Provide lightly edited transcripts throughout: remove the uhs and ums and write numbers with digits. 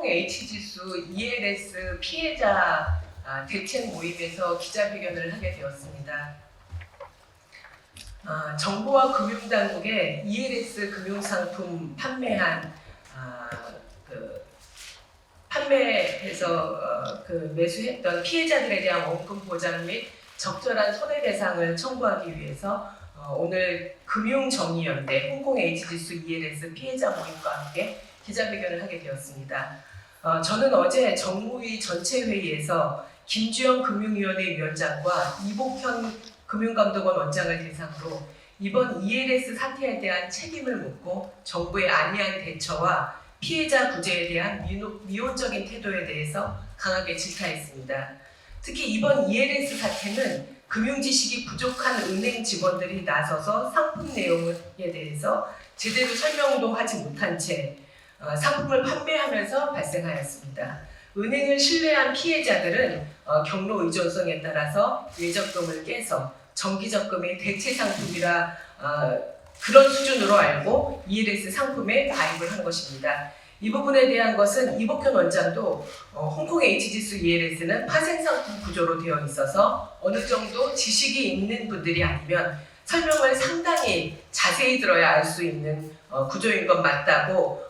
홍콩 H지수 ELS 피해자 대책 모임에서 기자회견을 하게 되었습니다. 정부와 금융당국에 ELS 금융상품 판매해서 매수했던 피해자들에 대한 원금 보장 및 적절한 손해배상을 청구하기 위해서 오늘 금융정의연대 홍콩 H지수 ELS 피해자 모임과 함께 기자회견을 하게 되었습니다. 저는 어제 정무위 전체 회의에서 김주영 금융위원회 위원장과 이복현 금융감독원 원장을 대상으로 이번 ELS 사태에 대한 책임을 묻고 정부의 안이한 대처와 피해자 구제에 대한 미온적인 태도에 대해서 강하게 질타했습니다. 특히 이번 ELS 사태는 금융지식이 부족한 은행 직원들이 나서서 상품 내용에 대해서 제대로 설명도 하지 못한 채 상품을 판매하면서 발생하였습니다. 은행을 신뢰한 피해자들은 경로 의존성에 따라서 예적금을 깨서 정기적금의 대체 상품이라 그런 수준으로 알고 ELS 상품에 가입을 한 것입니다. 이 부분에 대한 것은 이복현 원장도 홍콩 H지수 ELS는 파생상품 구조로 되어 있어서 어느 정도 지식이 있는 분들이 아니면 설명을 상당히 자세히 들어야 알 수 있는 구조인 건 맞다고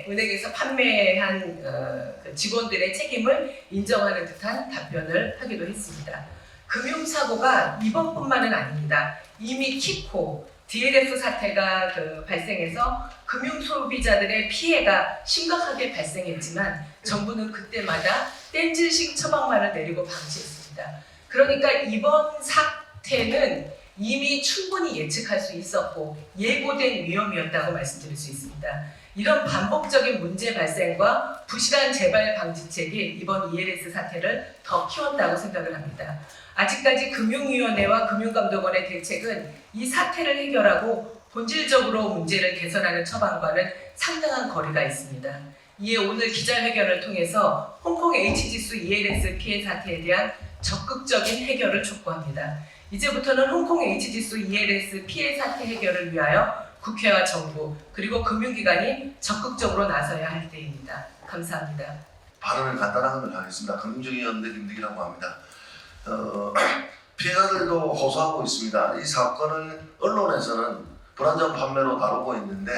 은행에서 판매한 직원들의 책임을 인정하는 듯한 답변을 하기도 했습니다. 금융사고가 이번뿐만은 아닙니다. 이미 키코, DLF 사태가 발생해서 금융소비자들의 피해가 심각하게 발생했지만 정부는 그때마다 뗀질식 처방만을 내리고 방치했습니다. 그러니까 이번 사태는 이미 충분히 예측할 수 있었고 예고된 위험이었다고 말씀드릴 수 있습니다. 이런 반복적인 문제 발생과 부실한 재발 방지책이 이번 ELS 사태를 더 키웠다고 생각을 합니다. 아직까지 금융위원회와 금융감독원의 대책은 이 사태를 해결하고 본질적으로 문제를 개선하는 처방과는 상당한 거리가 있습니다. 이에 오늘 기자회견을 통해서 홍콩 H지수 ELS 피해 사태에 대한 적극적인 해결을 촉구합니다. 이제부터는 홍콩 H지수 ELS 피해 사태 해결을 위하여 국회와 정부 그리고 금융기관이 적극적으로 나서야 할 때입니다. 감사합니다. 발언을 간단하게 하겠습니다. 금융정의연대 김득이라고 합니다. 피해자들도 호소하고 있습니다. 이 사건을 언론에서는 불안전 판매로 다루고 있는데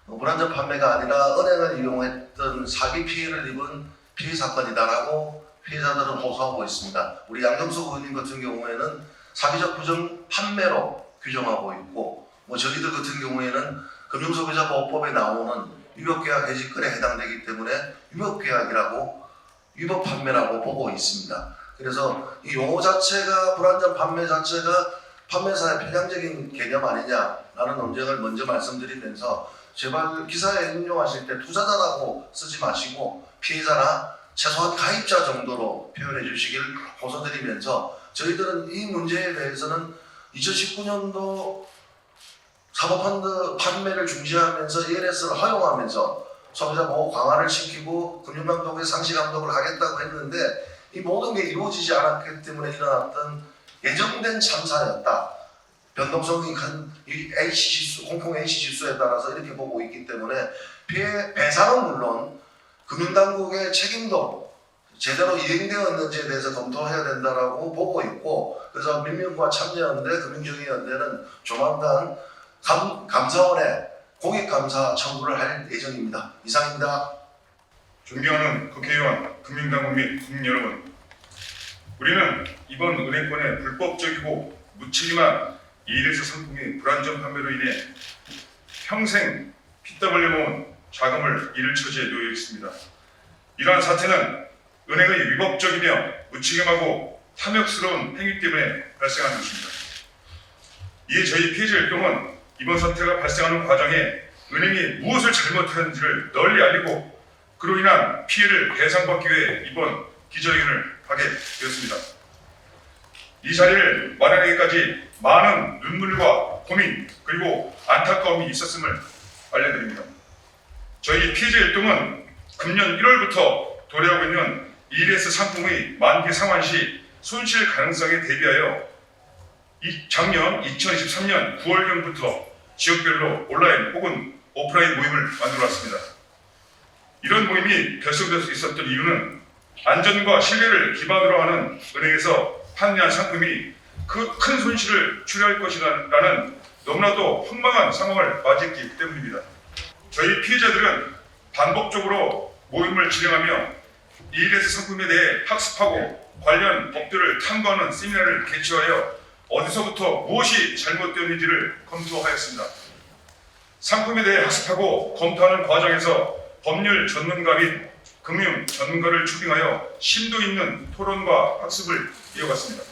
불안전 판매가 아니라 은행을 이용했던 사기 피해를 입은 피해 사건이다라고 피해자들은 호소하고 있습니다. 우리 양정석 의원님 같은 경우에는 사기적 부정 판매로 규정하고 있고 저희들 같은 경우에는 금융소비자보호법에 나오는 위법계약 해지권에 해당되기 때문에 위법계약이라고 위법 판매라고 보고 있습니다. 그래서 이 용어 자체가 불안전 판매 자체가 판매사의 편향적인 개념 아니냐라는 논쟁을 먼저 말씀드리면서 제발 기사에 인용하실 때 투자자라고 쓰지 마시고 피해자나 최소한 가입자 정도로 표현해 주시길 호소드리면서 저희들은 이 문제에 대해서는 2019년도 사모펀드 판매를 중지하면서 ELS를 허용하면서 소비자 보호 강화를 시키고 금융감독의 상시 감독을 하겠다고 했는데 이 모든 게 이루어지지 않았기 때문에 일어났던 예정된 참사였다. 변동성이 큰 H지수, 홍콩 H지수에 따라서 이렇게 보고 있기 때문에 피해 배상은 물론 금융당국의 책임도 제대로 이행되었는지에 대해서 검토해야 된다라고 보고 있고 그래서 민변과 참여연대, 금융정의연대는 조만간 감사원에 공익감사 청구를 할 예정입니다. 이상입니다. 존경하는 국회의원, 금융당국 및 국민 여러분, 우리는 이번 은행권의 불법적이고 무책임한 ELS 상품의 불안전 판매로 인해 평생 핏땀을 모은 자금을 잃을 처지에 놓여 있습니다. 이러한 사태는 은행의 위법적이며 무책임하고 탐욕스러운 행위 때문에 발생한 것입니다. 이에 저희 피해자 일동은 이번 사태가 발생하는 과정에 은행이 무엇을 잘못했는지를 널리 알리고 그로 인한 피해를 배상받기 위해 이번 기자회견을 하게 되었습니다. 이 자리를 마련하기까지 많은 눈물과 고민 그리고 안타까움이 있었음을 알려드립니다. 저희 피해자 일동은 금년 1월부터 도래하고 있는 ELS 상품의 만기 상환 시 손실 가능성에 대비하여 작년 2023년 9월경부터 지역별로 온라인 혹은 오프라인 모임을 만들어 왔습니다. 이런 모임이 결성될 수 있었던 이유는 안전과 신뢰를 기반으로 하는 은행에서 판매한 상품이 그 큰 손실을 초래할 것이라는 너무나도 황망한 상황을 맞이했기 때문입니다. 저희 피해자들은 반복적으로 모임을 진행하며 ELS 상품에 대해 학습하고 관련 법들을 탐구하는 세미나를 개최하여 어디서부터 무엇이 잘못되었는지를 검토하였습니다. 상품에 대해 학습하고 검토하는 과정에서 법률 전문가 및 금융 전문가를 초빙하여 심도 있는 토론과 학습을 이어갔습니다.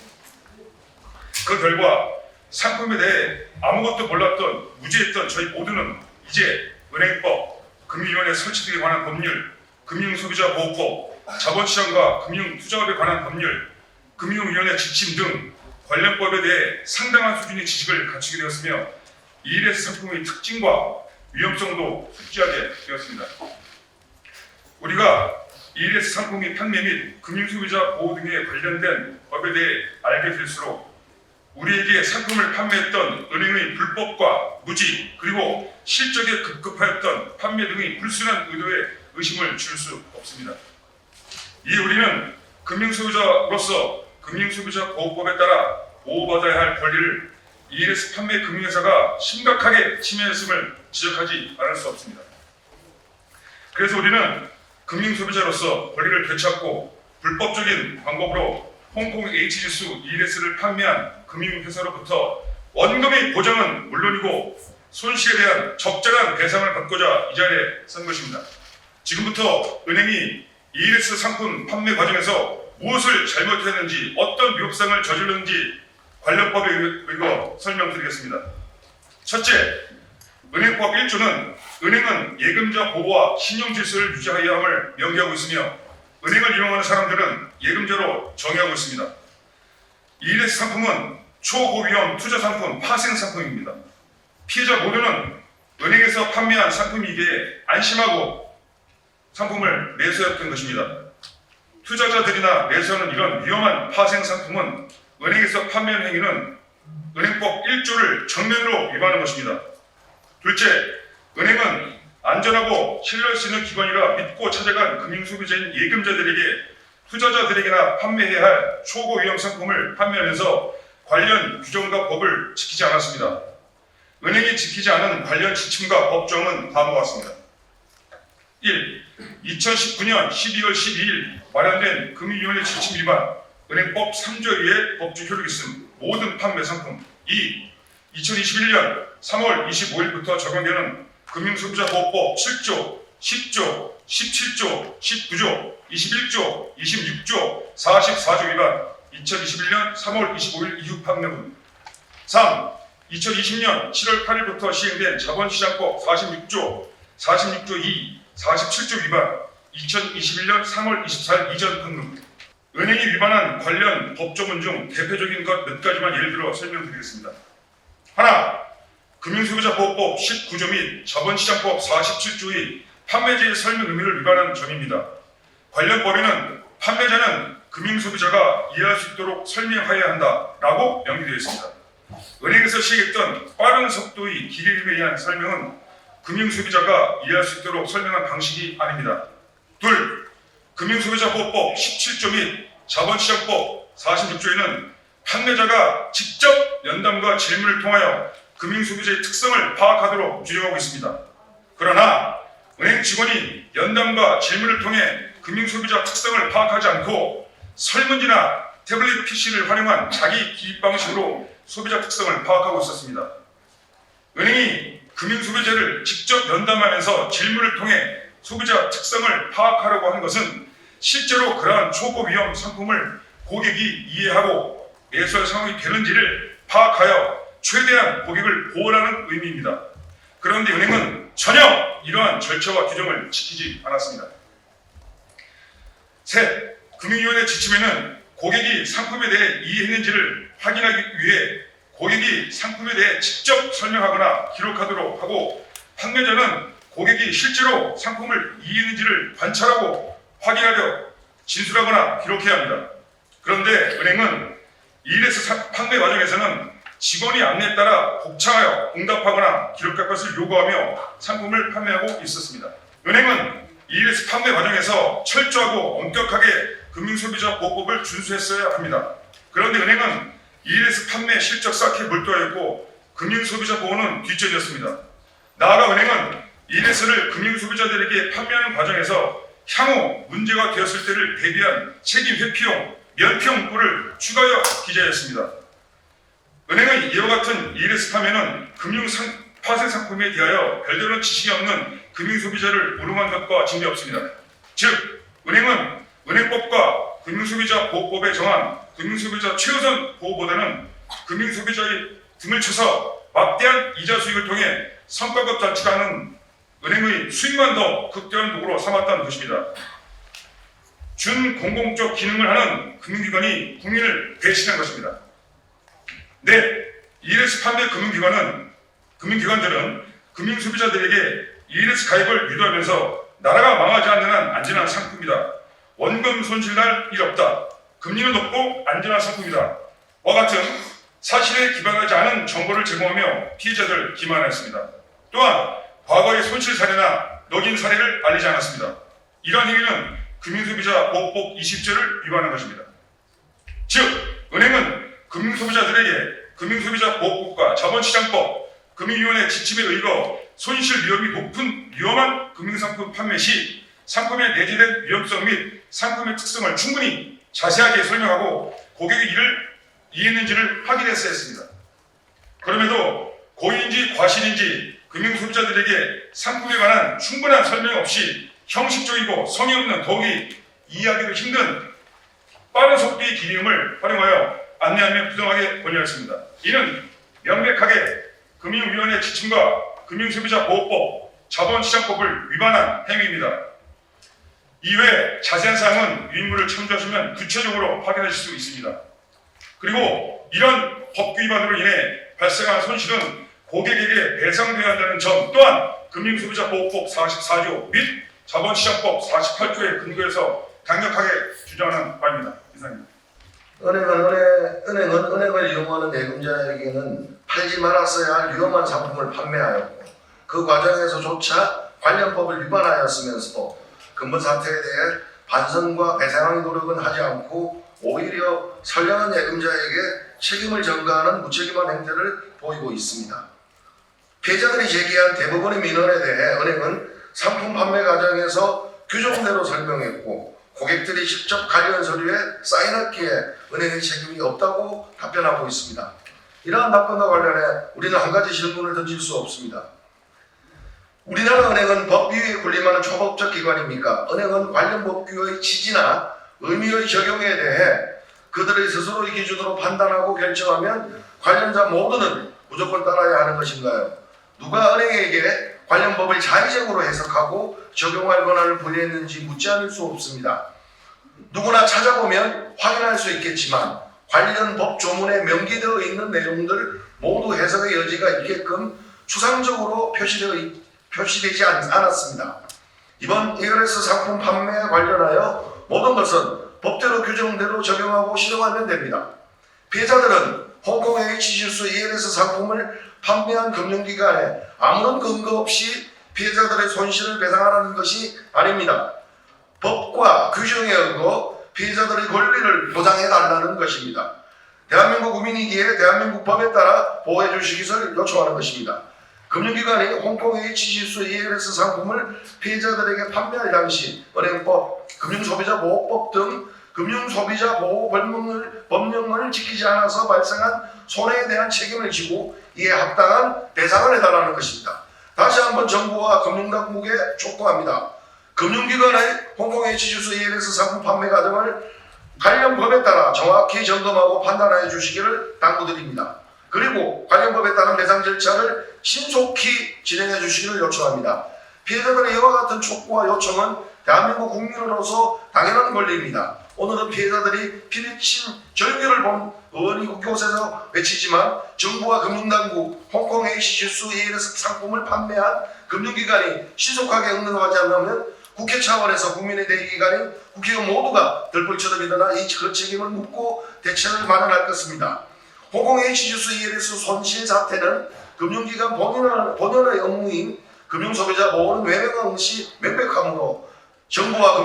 그 결과 상품에 대해 아무것도 몰랐던 무지했던 저희 모두는 이제 은행법, 금융위원회 설치 등에 관한 법률, 금융소비자보호법, 자본시장과 금융투자업에 관한 법률, 금융위원회 지침 등 관련 법에 대해 상당한 수준의 지식을 갖추게 되었으며 ELS 상품의 특징과 위험성도 숙지하게 되었습니다. 우리가 ELS 상품의 판매 및 금융소비자 보호 등에 관련된 법에 대해 알게 될수록 우리에게 상품을 판매했던 은행의 불법과 무지 그리고 실적에 급급하였던 판매 등의 불순한 의도에 의심을 줄 수 없습니다. 이에 우리는 금융소비자로서 금융소비자보호법에 따라 보호받아야 할 권리를 ELS 판매 금융회사가 심각하게 침해했음을 지적하지 않을 수 없습니다. 그래서 우리는 금융소비자로서 권리를 되찾고 불법적인 방법으로 홍콩 H지수 ELS를 판매한 금융회사로부터 원금의 보장은 물론이고 손실에 대한 적절한 배상을 받고자 이 자리에 선 것입니다. 지금부터 은행이 ELS 상품 판매 과정에서 무엇을 잘못했는지 어떤 위법상을 저질렀는지 관련 법에 의거 설명드리겠습니다. 첫째, 은행법 1조는 은행은 예금자 보호와 신용질서를 유지하여야 함을 명기하고 있으며 은행을 이용하는 사람들은 예금자로 정의하고 있습니다. ELS 상품은 초고위험 투자상품, 파생상품입니다. 피해자 모두는 은행에서 판매한 상품이기에 안심하고 상품을 매수했던 것입니다. 투자자들이나 매수하는 이런 위험한 파생상품은 은행에서 판매하는 행위는 은행법 1조를 정면으로 위반하는 것입니다. 둘째, 은행은 안전하고 신뢰할 수 있는 기관이라 믿고 찾아간 금융소비자인 예금자들에게 투자자들에게나 판매해야 할 초고위험 상품을 판매하면서 관련 규정과 법을 지키지 않았습니다. 은행이 지키지 않은 관련 지침과 법정은 다음과 같습니다. 1. 2019년 12월 12일 마련된 금융위원회 지침 위반 은행법 3조의 법적 효력이 있음 모든 판매 상품. 2. 2021년 3월 25일부터 적용되는 금융소비자보호법 7조, 10조, 17조, 19조, 21조, 26조, 44조 위반 2021년 3월 25일 이후 판매분. 3. 2020년 7월 8일부터 시행된 자본시장법 46조, 46조 2, 47조 위반 2021년 3월 24일 이전 판매분. 은행이 위반한 관련 법조문 중 대표적인 것 몇 가지만 예를 들어 설명드리겠습니다. 하나, 금융소비자보호법 19조 및 자본시장법 47조의 판매자의 설명 의무를 위반한 점입니다. 관련 법에는 판매자는 금융소비자가 이해할 수 있도록 설명하여야 한다라고 명기되어 있습니다. 은행에서 시행했던 빠른 속도의 기계임에 의한 설명은 금융소비자가 이해할 수 있도록 설명한 방식이 아닙니다. 둘, 금융소비자보호법 17조 및 자본시장법 46조에는 판매자가 직접 연담과 질문을 통하여 금융소비자의 특성을 파악하도록 규정하고 있습니다. 그러나 은행 직원이 연담과 질문을 통해 금융소비자 특성을 파악하지 않고 설문지나 태블릿 PC를 활용한 자기 기입 방식으로 소비자 특성을 파악하고 있었습니다. 은행이 금융소비자를 직접 연담하면서 질문을 통해 소비자 특성을 파악하려고 하는 것은 실제로 그러한 초고위험 상품을 고객이 이해하고 매수할 상황이 되는지를 파악하여 최대한 고객을 보호하는 의미입니다. 그런데 은행은 전혀 이러한 절차와 규정을 지키지 않았습니다. 셋, 금융위원회 지침에는 고객이 상품에 대해 이해했는지를 확인하기 위해 고객이 상품에 대해 직접 설명하거나 기록하도록 하고 판매자는 고객이 실제로 상품을 이해했는지를 관찰하고 확인하려 진술하거나 기록해야 합니다. 그런데 은행은 ELS 판매 과정에서는 직원이 안내에 따라 복창하여 응답하거나 기록할 것을 요구하며 상품을 판매하고 있었습니다. 은행은 ELS 판매 과정에서 철저하고 엄격하게 금융소비자보호법을 준수했어야 합니다. 그런데 은행은 ELS 판매 실적 쌓기에 몰두하였고 금융소비자보호는 뒷전이었습니다. 나아가 은행은 ELS를 금융소비자들에게 판매하는 과정에서 향후 문제가 되었을 때를 대비한 책임 회피용, 면피용 문구를 추가하여 기재하였습니다. 은행은 이와 같은 ELS 판매는 파생 상품에 대하여 별다른 지식이 없는 금융소비자를 우롱한 것과 진배없습니다. 즉, 은행은 은행법과 금융소비자보호법에 정한 금융소비자 최우선 보호보다는 금융소비자의 등을 쳐서 막대한 이자 수익을 통해 성과급 단축하는 은행의 수익만 더 극대화하는 도구로 삼았다는 것입니다. 준공공적 기능을 하는 금융기관이 국민을 배신한 것입니다. 네, ELS 판매 금융기관들은 금융소비자들에게 ELS 가입을 유도하면서 나라가 망하지 않는 한 안전한 상품이다. 원금 손실날 일 없다. 금리는 높고 안전한 상품이다. 와 같은 사실에 기반하지 않은 정보를 제공하며 피해자들 기만했습니다. 또한 과거의 손실 사례나 녹인 사례를 알리지 않았습니다. 이러한 행위는 금융소비자보호법 20조를 위반한 것입니다. 즉, 은행은 금융소비자들에게 금융소비자보호법과 자본시장법, 금융위원회 지침에 의거 손실 위험이 높은 위험한 금융상품 판매 시 상품에 내재된 위험성 및 상품의 특성을 충분히 자세하게 설명하고 고객의 이를 이해했는지를 확인했어야 했습니다. 그럼에도 고의인지 과실인지 금융소비자들에게 상품에 관한 충분한 설명 없이 형식적이고 성의 없는 더욱이 이해하기도 힘든 빠른 속도의 기능을 활용하여 안내하며 부정하게 권유했습니다. 이는 명백하게 금융위원회 지침과 금융소비자보호법, 자본시장법을 위반한 행위입니다. 이외 자세한 사항은 위인물을 참조하시면 구체적으로 확인하실 수 있습니다. 그리고 이런 법규 위반으로 인해 발생한 손실은 고객에게 배상되어야 한다는 점 또한 금융소비자보호법 44조 및 자본시장법 48조에 근거해서 강력하게 주장하는 바입니다. 이상입니다. 은행은 은행을 이용하는 예금자에게는 팔지 말았어야 할 위험한 상품을 판매하였고 그 과정에서조차 관련 법을 위반하였으면서도 근본 사태에 대해 반성과 배상의 노력은 하지 않고 오히려 선량한 예금자에게 책임을 전가하는 무책임한 행태를 보이고 있습니다. 피해자들이 제기한 대부분의 민원에 대해 은행은 상품 판매 과정에서 규정대로 설명했고 고객들이 직접 관련 서류에 사인했기에 은행의 책임이 없다고 답변하고 있습니다. 이러한 답변과 관련해 우리는 한 가지 질문을 던질 수 없습니다. 우리나라 은행은 법 위에 군림하는 초법적 기관입니까? 은행은 관련 법규의 취지나 의미의 적용에 대해 그들의 스스로의 기준으로 판단하고 결정하면 관련자 모두는 무조건 따라야 하는 것인가요? 누가 은행에게 관련 법을 자의적으로 해석하고 적용할 권한을 부여했는지 묻지 않을 수 없습니다. 누구나 찾아보면 확인할 수 있겠지만 관련 법 조문에 명기되어 있는 내용들 모두 해석의 여지가 있게끔 추상적으로 표시되지 않았습니다. 이번 ELS 상품 판매에 관련하여 모든 것은 법대로 규정대로 적용하고 실행하면 됩니다. 피해자들은 홍콩 H지수 ELS 상품을 판매한 금융기관에 아무런 근거 없이 피해자들의 손실을 배상하라는 것이 아닙니다. 법과 규정에 의거 피해자들의 권리를 보장해달라는 것입니다. 대한민국 국민이기에 대한민국 법에 따라 보호해 주시기를 요청하는 것입니다. 금융기관이 홍콩 H지수 ELS 상품을 피해자들에게 판매할 당시 은행법, 금융소비자보호법 등 금융소비자보호 법령을 지키지 않아서 발생한 손해에 대한 책임을 지고 이에 합당한 배상을 해달라는 것입니다. 다시 한번 정부와 금융당국에 촉구합니다. 금융기관의 홍콩 H지수 ELS 상품 판매 과정을 관련 법에 따라 정확히 점검하고 판단해 주시기를 당부드립니다. 그리고 관련 법에 따른 배상 절차를 신속히 진행해 주시기를 요청합니다. 피해자들의 이와 같은 촉구와 요청은 대한민국 국민으로서 당연한 권리입니다. 오늘은 피해자들이 피비친 절규를 본 의원이 곳곳에서 외치지만 정부와 금융당국, 홍콩 H지수 ELS 상품을 판매한 금융기관이 신속하게 응답하지 않으면 국회 차원에서 국민의 대기관인 국회의원 모두가 들불처럼 일어나 그 책임을 묻고 대책을 마련할 것입니다. 홍콩 H지수 ELS 손실 사태는 금융기관 본연의 업무인 금융소비자 보호는 외면한 것이 명백하므로 정부와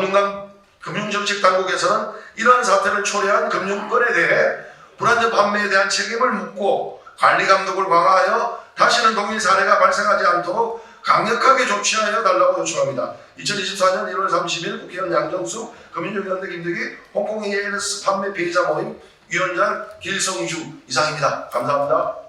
금융정책당국에서는 이러한 사태를 초래한 금융권에 대해 불안전 판매에 대한 책임을 묻고 관리 감독을 강화하여 다시는 동일 사례가 발생하지 않도록 강력하게 조치하여 달라고 요청합니다. 2024년 1월 30일 국회의원 양정수, 금융위원회 김득희, 홍콩 ALS 판매 피해자 모임 위원장 길성주 이상입니다. 감사합니다.